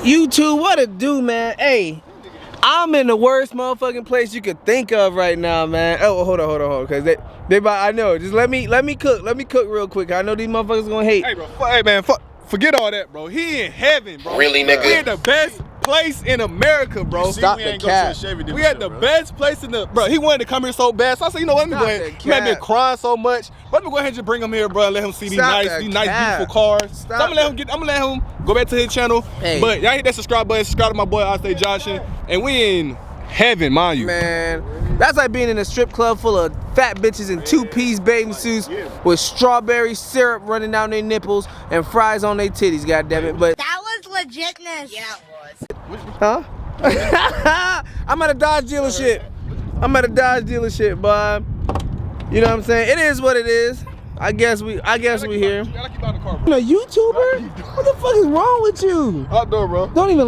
YouTube, what it do, man? Hey, I'm in the worst motherfucking place you could think of right now, man. Oh, hold on, cause they I know. Just let me cook real quick. I know these motherfuckers gonna hate. Hey, bro, hey man, forget all that, bro. He in heaven, bro. Really, nigga? We in the best place in America, bro. Stop the cap. We at the best place in the, bro. He wanted to come here so bad, so I said, you know what? Let me go ahead. He had been crying so much. Let me go ahead and just bring him here, bro, and let him see these nice, beautiful cars. So I'm gonna let him go back to his channel. Hey. But y'all hit that subscribe button. Subscribe to my boy, I Stay Joshin', and we in heaven, mind you. Man, that's like being in a strip club full of fat bitches in two-piece bathing suits with strawberry syrup running down their nipples and fries on their titties, goddammit. But that was legitness. Yeah, it was. Huh? I'm at a Dodge dealership. But you know what I'm saying? It is what it is. I guess we here. You a YouTuber? What the fuck is wrong with you? Outdoor, bro. Don't even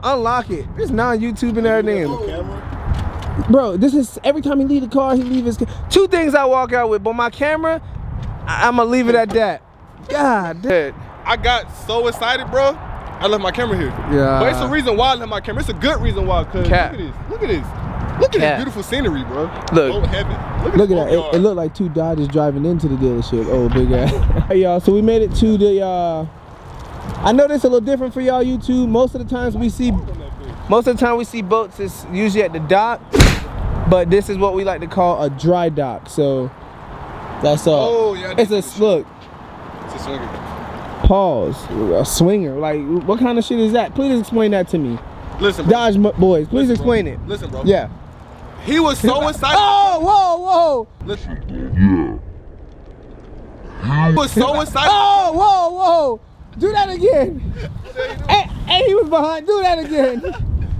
unlock it. It's non-YouTube and everything. Bro, this is every time he leave the car, he leave his. Two things I walk out with, but my camera, I'ma leave it at that. God damn. I got so excited, bro. I left my camera here. Yeah. But it's a reason why I left my camera. It's a good reason why. Cause look at this. Look at this beautiful scenery, bro. Look. Oh, heaven. Look at that. It looked like two Dodgers driving into the dealership. Oh, big ass. Hey, y'all. So we made it to the. I know this a little different for y'all YouTube. Most of the times we see boats. It's usually at the dock, but this is what we like to call a dry dock. So that's all. Oh yeah. It's a look. It's a swinger. Pause. A swinger. Like, what kind of shit is that? Please explain that to me. Listen, bro. Dodge boys. Please explain it. Listen, bro. Yeah. He was so excited. Oh, whoa. Listen. Yeah. He was so excited. Oh, whoa. Do that again. hey, he was behind. Do that again.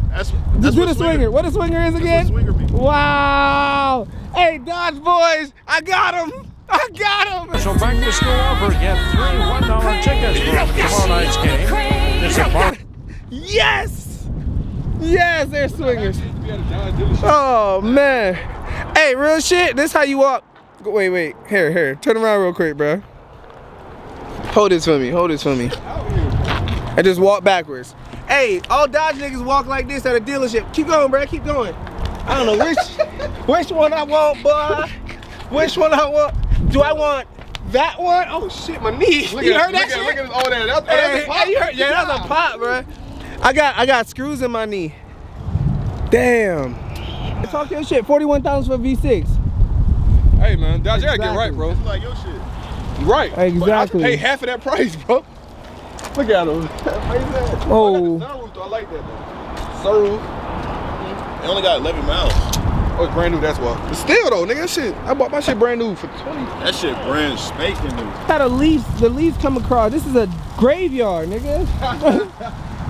That's do the swinger. What a swinger is again? That's what swinger be. Wow. Hey, Dodge boys. I got him. So back to school offer. Get 3 $1 tickets for tomorrow night's game. This is Yes, they're swingers. Oh, man. Hey, real shit. This how you walk. Wait. Here. Turn around real quick, bro. Hold this for me. And just walk backwards. Hey, all Dodge niggas walk like this at a dealership. Keep going, bro. Keep going. I don't know which one I want, boy. Which one I want? Do I want that one? Oh shit, my knee. You heard that shit? Look at all that. That's a pop. You heard? Yeah, that's a pop, bro. I got screws in my knee. Damn. Talk your shit. 41,000 for V6. Hey man, Dodge, you gotta get right, bro. It's like your shit. Right. Exactly. I pay half of that price, bro. Look at him. Oh. Sunroof, though. I like that though. Sunroof. It only got 11 miles. Oh, it's brand new, that's why. But still though, nigga, that shit. I bought my shit brand new for 20. That shit brand spanking new. Had the leaves come across. This is a graveyard, nigga.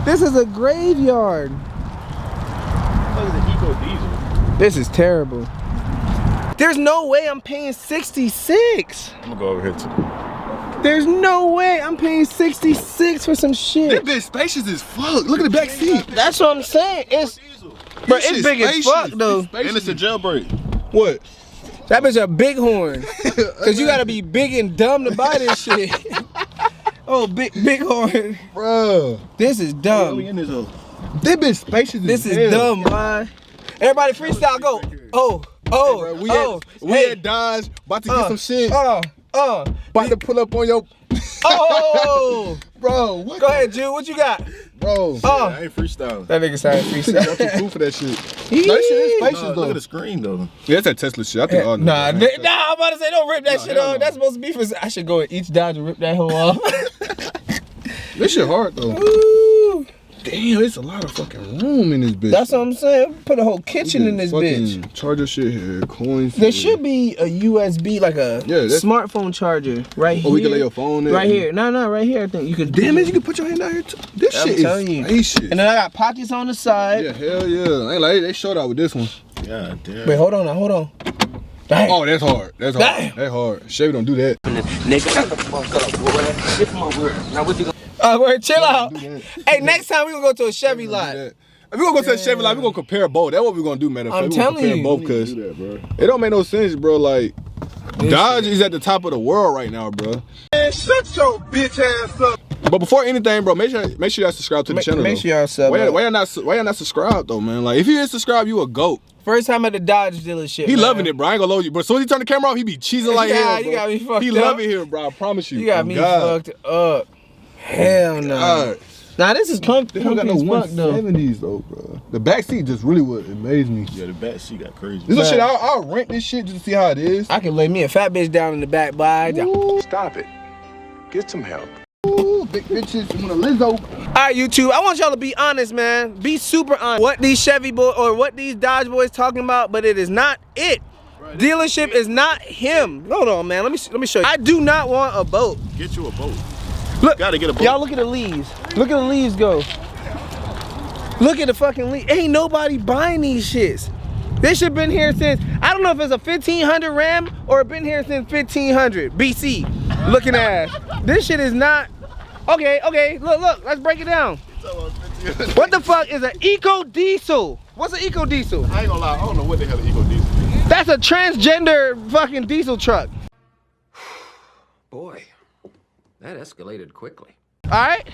This is a graveyard. Look at the Eco Diesel. This is terrible. There's no way I'm paying 66. I'm gonna go over here too. There's no way I'm paying 66 for some shit. This bitch spacious as fuck. Look at the back seat. That's what I'm saying. But it's big as fuck though. And it's a jailbreak. What? That bitch a bighorn. Cause you gotta be big and dumb to buy this shit. Oh, bighorn. Bro. This is dumb. We in this hole. This bitch spacious as This is dumb, boy. Everybody freestyle, go. We at Dodge, about to get some shit. About to pull up on your. Bro, what? Go ahead, Jude. What you got? Bro. I ain't freestyling. That nigga said freestyle. I'm too cool for that shit. No, this shit is spacious though. Look at the screen though. Yeah, that's that Tesla shit. I think all Nah, I'm about to say don't rip that shit off. That's supposed to be for. I should go in each Dodge and rip that whole off. This shit hard though. Ooh. Damn, it's a lot of fucking room in this bitch. That's what I'm saying. Put a whole kitchen in this bitch. Charger shit here, coins. There should be a USB, like a smartphone charger right here. Oh, we can lay your phone in. Right here. No, right here. I think you could. Damn it, you can put your hand out here too. This shit is spacious. And then I got pockets on the side. Yeah, hell yeah. Ain't like they showed out with this one. God damn. Wait, hold on. Damn. Oh, that's hard. That's hard. Damn. That's hard. Chevy don't do that. Nigga, shut the fuck up, boy. Get from my word. Now what you gonna... Word, chill out. Hey, next time we gonna go to a Chevy lot. If we gonna go to a Chevy lot, we gonna compare both. That's what we gonna do, man. I'm telling you. Both, cause it don't make no sense, bro. Like, Dodge is at the top of the world right now, bro. Man, shut your bitch ass up. But before anything, bro, make sure y'all subscribe to the channel. Make sure y'all sub. Why y'all not subscribed though, man? Like if you didn't subscribe, you a goat. First time at the Dodge dealership. He loving it, bro. I ain't gonna load you, bro. As soon as he turn the camera off, he be cheesing like hell, bro. You got me fucked up. He love it here, bro. I promise you. You got me fucked up. Hell no. Nah, this is comfy. They don't got no 170s though, bro. The back seat just really would amaze me. Yeah, the back seat got crazy. This is shit. I'll rent this shit just to see how it is. I can lay me a fat bitch down in the back, by. Stop it. Get some help. Ooh, big bitches want a Lizzo. All right, YouTube. I want y'all to be honest, man. Be super honest. What these Chevy boys or what these Dodge boys talking about, but it is not it. Dealership is not him. Hold on, man. Let me show you. I do not want a boat. Get you a boat. Look, gotta get a boat. Y'all look at the leaves. Look at the leaves go. Look at the fucking leaves. Ain't nobody buying these shits. This shit been here since, I don't know if it's a 1500 Ram or it been here since 1500 BC. Looking ass. This shit is not. Okay, look, let's break it down. What the fuck is an eco diesel? What's an eco diesel? I ain't gonna lie, I don't know what the hell an eco diesel is. That's a transgender fucking diesel truck. Boy, that escalated quickly. All right,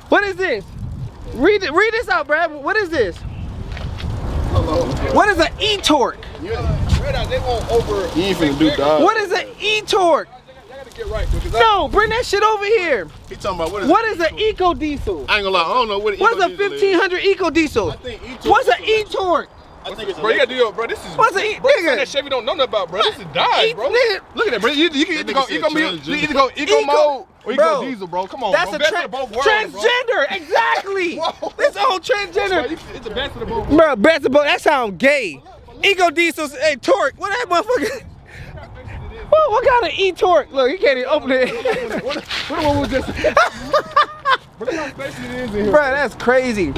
what is this? Read this out, Brad. What is this? What is an e-torque? They won't over. You ain't finna do Dodge. What is an e-torque? No, bring that shit over here. He talking about what is an eco diesel? I ain't gonna lie, I don't know what What's a 1500 eco diesel? What's an e-torque? I think it's Bro, you gotta do it, bro. This is. What's an bro, this that Chevy don't know nothing about, bro. This is Dodge, bro. Look at that, bro. You can either go eco mode or you go diesel, bro. Come on, that's bro. That's a transgender, exactly. This whole transgender. It's the best of the both. Bro, best of both. That sounds gay. Eco diesels, hey, torque. What that motherfucker? What kind of e-torque? Look, you can't even open it. What one was just? Bro, that's crazy.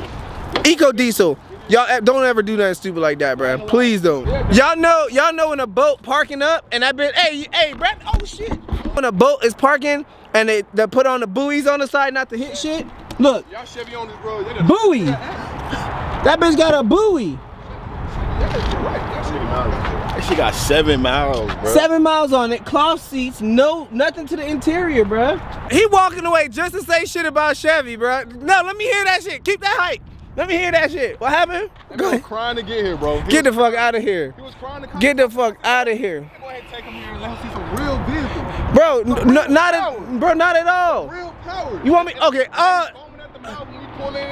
Eco diesel. Y'all don't ever do nothing stupid like that, bro. Please don't. Y'all know when a boat parking up and that bitch, hey, Brad, oh shit. When a boat is parking and they put on the buoys on the side not to hit shit. Look. Y'all Chevy on this road. Buoy. That bitch got a buoy. That shit got 7 miles, bro. 7 miles on it, cloth seats, nothing to the interior, bro. He walking away just to say shit about Chevy, bro. No, let me hear that shit. Keep that hype. Let me hear that shit. What happened? He was crying to get here, bro. Get the fuck out of here. He was crying to come. Get the fuck out of here. Go ahead and take him here and let him see some real vehicles. Bro, not at all. Real power. You want me? Okay.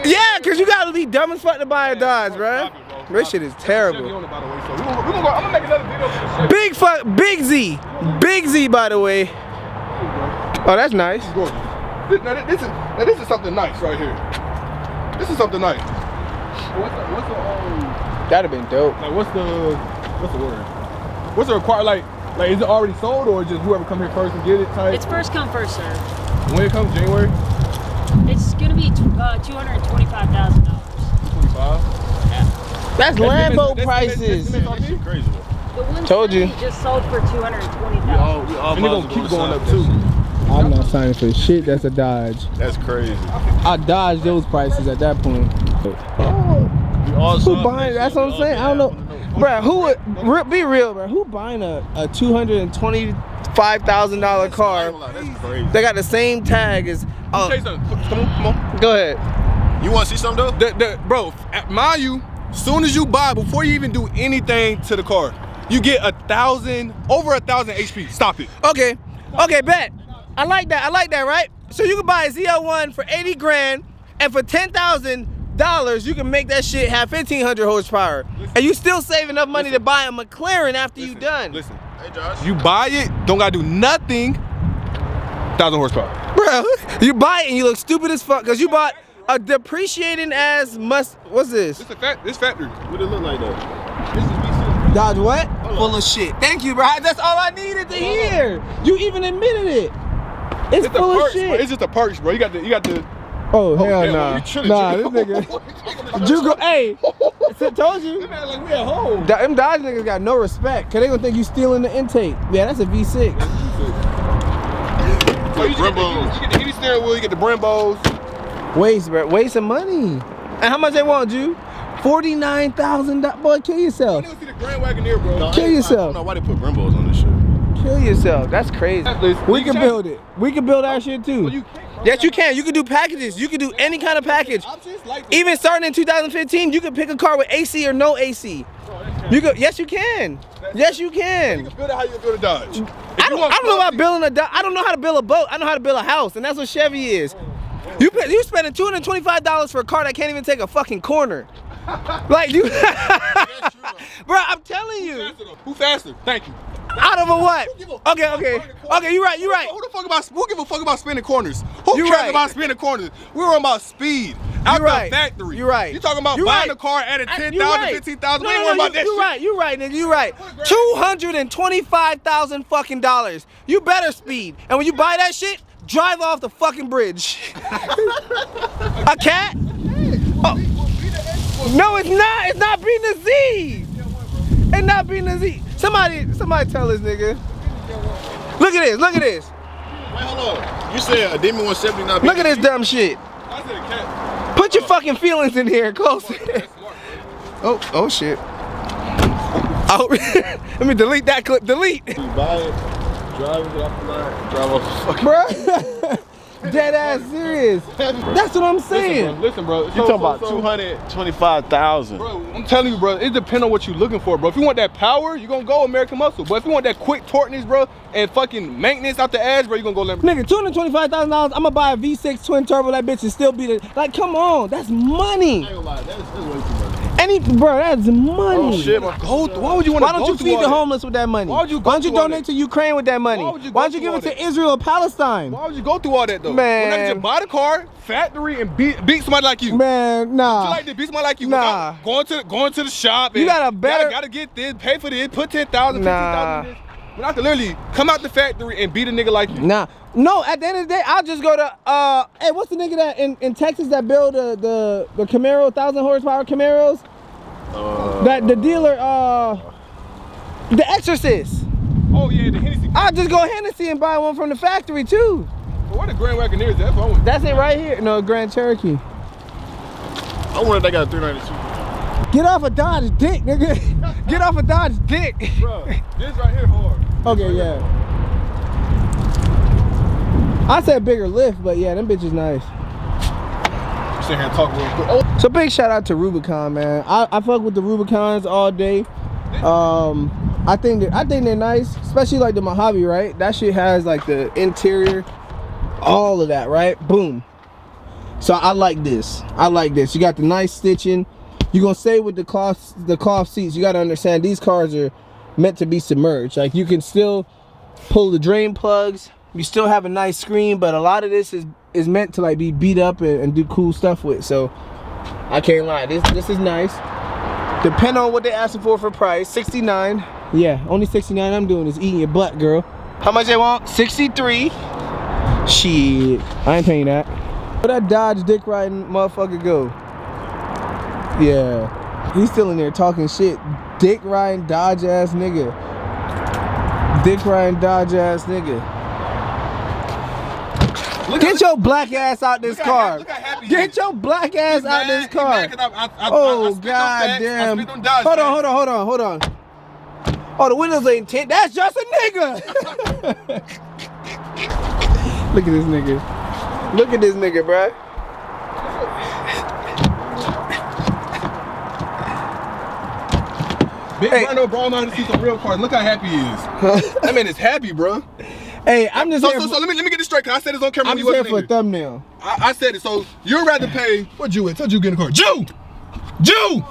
Yeah, cause you gotta be dumb as fuck to buy a Dodge, bro. This shit is terrible. Big Z, by the way. Oh, that's nice. This is something nice right here. This is something nice. That'd have been dope. Like what's the word? What's the required like is it already sold or just whoever come here first and get it type? It's first come, first serve. When it comes January? It's gonna be $225,000. 25? Yeah. That's Lambo prices. That shit crazy. The one Told you. just sold for $220,000. And they're gonna keep going up too. I'm not signing for shit. That's a Dodge. That's crazy. I dodge those prices at that point. Who buying? That's what I'm saying. I don't know, bro. Who would be real, bro? Who buying a $225,000 car? That's crazy. They got the same tag as. Come on. Go ahead. You want to see something though? Bro, mind you, soon as you buy, before you even do anything to the car, you get over 1,000 HP. Stop it. Okay, bet. I like that, right? So you can buy a ZL1 for 80 grand, and for $10,000, you can make that shit have 1,500 horsepower. And you still save enough money to buy a McLaren after you done. Listen, Hey Josh. you buy it, don't gotta do nothing, 1,000 horsepower. Bro, you buy it and you look stupid as fuck, because you bought a depreciating ass what's this? This factory. What it look like though? This is V6. Dodge what? Full of shit. Thank you, bro. That's all I needed to hear. You even admitted it. It's full of perks, shit. bro. It's just the perks, bro. You got the. Oh, hell hell nah. no. You chilling, Nah, this Jugo. nigga. Jugo, hey. Told you. This man like we at home. Them Dodge niggas got no respect, cause they gonna think you stealing the intake. Yeah, that's a V6. So you get the heated steering wheel, you get the Brembos. Waste, bro. Waste of money. And how much they want, you? $49,000. Boy, kill yourself. I didn't see the Grand Wagoneer, bro. Kill yourself. I don't know why they put Brembos on this shit. Kill yourself. That's crazy. We can build it. We can build our shit too. Yes, you can. You can do packages. You can do any kind of package. Even starting in 2015, you can pick a car with AC or no AC. You go. Yes, you can. Yes, you can. You can build it how you build a Dodge. I don't know about building a Dodge. I don't know how to build a boat. I know how to build a house, and that's what Chevy is. You spending $225 for a car that can't even take a fucking corner. Like you, bro. I'm telling you. Who faster? Thank you. Out of a what? Okay. You right. Who give a fuck about spinning corners? Who cares about spinning corners? We're on about speed. Out the factory. You're right. You talking about buying a car at 10,000, 15,000? We ain't worried about that shit. You're right, nigga. You're right. $225,000 fucking dollars. You better speed. And when you buy that shit, drive off the fucking bridge. A cat? Oh. No, it's not. It's not beating the Z. It's not beating the Z. Somebody tell this nigga. Look at this. Look at this. Wait, hold on. You said a Demon 170 not. Look at this dumb shit. I said a cat. Put your fucking feelings in here, closer. Oh shit. Oh, let me delete that clip. Delete. You buy it, drive it off the line, drive off the fucking. Bruh. Dead ass serious. That's what I'm saying. Listen, bro. You talking about 225,000? Bro, I'm telling you, bro. It depends on what you're looking for, bro. If you want that power, you're gonna go American Muscle. But if you want that quick torqueness, bro, and fucking maintenance out the ass, bro, you're gonna go Lamborghini. Nigga, $225,000. I'm gonna buy a V6 twin turbo. That bitch and still be the. Like, come on, that's money. I ain't gonna lie, that's way too much. Bro, that's money. Oh shit, Why would you want to? Why don't you feed the homeless with that money? Why don't you donate to Ukraine with that money? Why don't you give it to Israel or Palestine? Why would you go through all that though? Man, when I just buy the car, factory, and beat somebody like you. Man, nah. Would you like to beat somebody like you? Nah. Going to the shop. And you got a better. Gotta get this, pay for this, put 10,000, 15,000 Nah. in this. When I can literally come out the factory and beat a nigga like you. Nah. No, at the end of the day, I'll just go to hey, what's the nigga that in Texas that build the Camaro 1,000 horsepower Camaros? That the dealer, the Exorcist. Oh yeah, the Hennessy. I'll just go Hennessy and buy one from the factory too. Well, where the Grand Wagoneer is? That's what I want. That's it right here. No, Grand Cherokee. I wonder if they got a 392. Get off a Dodge dick, nigga. Get off a Dodge dick. Bro, this right here hard. Okay, yeah. I said bigger lift, but yeah, them bitches nice. Sit here and talk real quick. Oh. So big shout out to Rubicon, man. I fuck with the Rubicons all day. I think they're nice, especially like the Mojave, right? That shit has like the interior, all of that, right? Boom. So I like this. You got the nice stitching. You're gonna stay with the cloth seats. You gotta understand these cars are meant to be submerged. Like you can still pull the drain plugs. You still have a nice screen, but a lot of this is meant to like be beat up and do cool stuff with. So I can't lie, this is nice. Depending on what they're asking for price, $69. Yeah, only $69. I'm doing is eating your butt, girl. How much they want? $63. Shit, I ain't paying that. Where that Dodge dick riding motherfucker go? Yeah, he's still in there talking shit. Dick riding Dodge ass nigga. Dick riding Dodge ass nigga. Get your black ass out this car. Get your black ass out this car. Oh god damn. Hold on. Oh, the windows ain't tint. That's just a nigga. Look at this nigga. Look at this nigga, bruh. Big Brando, bro, I'm out to see some real cars. Look how happy he is. That man is happy, bro. Hey, I'm just here. So let me get this straight, cause I said this on camera. I'm just here for a thumbnail. I said it. So you'd rather pay? What Jew? Tell Jew get in the car. Jew,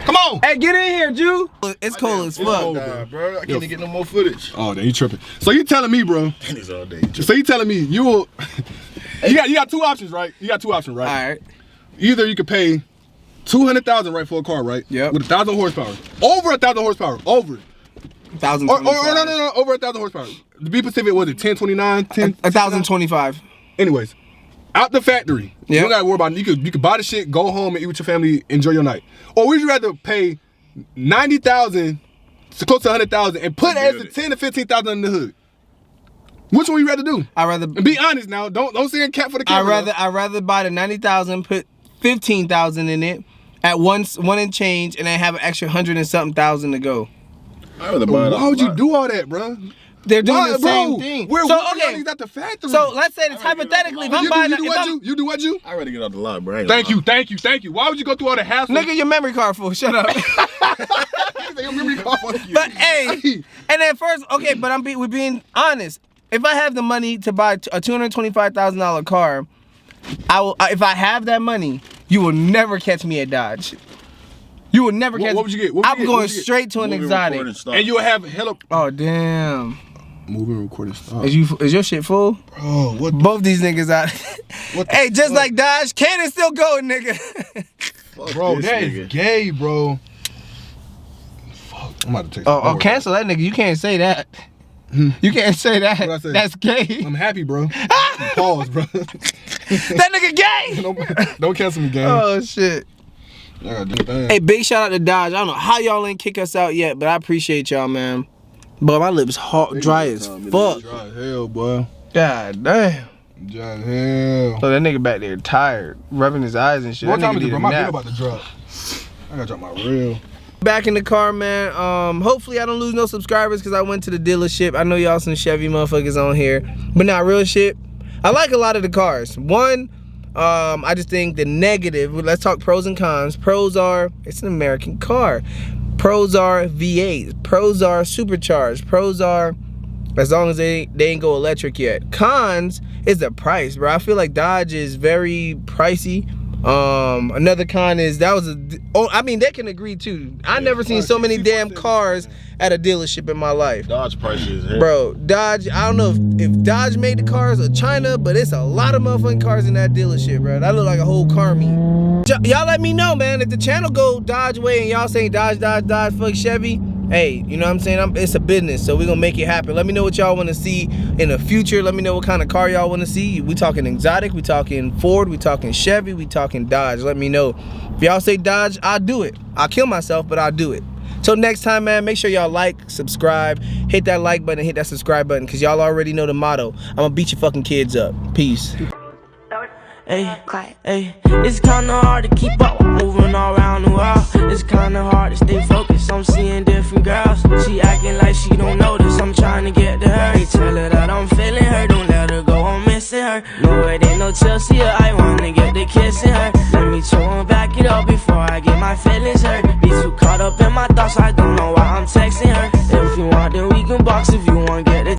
come on. Hey, get in here, Jew. It's cold as fuck, bro. I can't get no more footage. Oh, then you tripping. So you telling me, bro? It's all day. So you telling me you will? you got two options, right? You got two options, right? All right. Either you could pay $200,000 right for a car, right? Yeah. With 1,000 horsepower. Over 1,000 horsepower. Over. 1,025. No. Over 1,000 horsepower. The B Pacific was it 1029? 1,025. Anyways, out the factory. Yeah. You don't gotta worry about it. You could buy the shit, go home and eat with your family, enjoy your night. Or would you rather pay $90,000 to close to $100,000 and put as the 10 to 15,000 in the hood? Which one would you rather do? I'd rather be honest now. Don't say a cat for the camera. I'd rather buy the 90,000, put 15,000 in it at one and change, and then have an extra 100 and something thousand to go. Why would you do all that, bro? they're doing the same thing. We're so okay, he's at the factory. So let's say this hypothetically, if I'm buying, you do what you? I already get off the lot, bro. Thank you. Why would you go through all the hassle? Nigga, your memory card full. Shut up. But hey, and then first, okay, but we're being honest. If I have the money to buy a $225,000 car, I will. If I have that money, you will never catch me at Dodge. You will never catch. What would you get? I'm going straight to an exotic. And you will have hella. Oh damn. Moving, recording, stop. Is your shit full? Bro, what? Both these niggas out. Hey, just like Dodge, Cannon still going, nigga. Bro, that is gay, bro. Fuck, I'm about to take. Oh, cancel that nigga. You can't say that. You can't say that. What'd I say? That's gay. I'm happy, bro. Pause, bro. That nigga gay. Don't cancel me, gang. Oh shit. Hey, big shout out to Dodge. I don't know how y'all ain't kick us out yet, but I appreciate y'all, man. But my lips hot, dry as fuck. Dry as hell, boy. God damn. Dry as hell. So that nigga back there tired, rubbing his eyes and shit. What time is it, bro? My nap. bill about to drop. I gotta drop my reel. Back in the car, man. Hopefully I don't lose no subscribers because I went to the dealership. I know y'all some Chevy motherfuckers on here, but not real shit. I like a lot of the cars. One, I just think the negative, let's talk pros and cons. Pros are, it's an American car. Pros are V8s. Pros are supercharged. Pros are, as long as they ain't go electric yet. Cons is the price, bro. I feel like Dodge is very pricey. Another con is I mean, they can agree too. I never seen so many damn cars at a dealership in my life. Dodge prices, bro. Dodge, I don't know if Dodge made the cars or China, but it's a lot of motherfucking cars in that dealership, bro. That look like a whole car meet. Y'all let me know, man. If the channel go Dodge way and y'all saying Dodge, fuck Chevy, hey, you know what I'm saying? It's a business, so we're gonna make it happen. Let me know what y'all wanna see in the future. Let me know what kind of car y'all wanna see. We talking exotic, we talking Ford, we talking Chevy, we talking Dodge. Let me know. If y'all say Dodge, I'll do it. I'll kill myself, but I'll do it. Till next time, man, make sure y'all like, subscribe, hit that like button, hit that subscribe button, because y'all already know the motto. I'm gonna beat your fucking kids up. Peace. Hey, it's kinda hard to keep up, moving all around the world. It's kinda hard to stay focused, I'm seeing different girls. She acting like she don't notice, I'm trying to get to her. Hey, tell her that I'm feeling her, don't let her go, I'm missing her. No, it ain't no Chelsea, I wanna get the kissing her. Let me chill and back it up before I get my feelings hurt. Be too caught up in my thoughts, I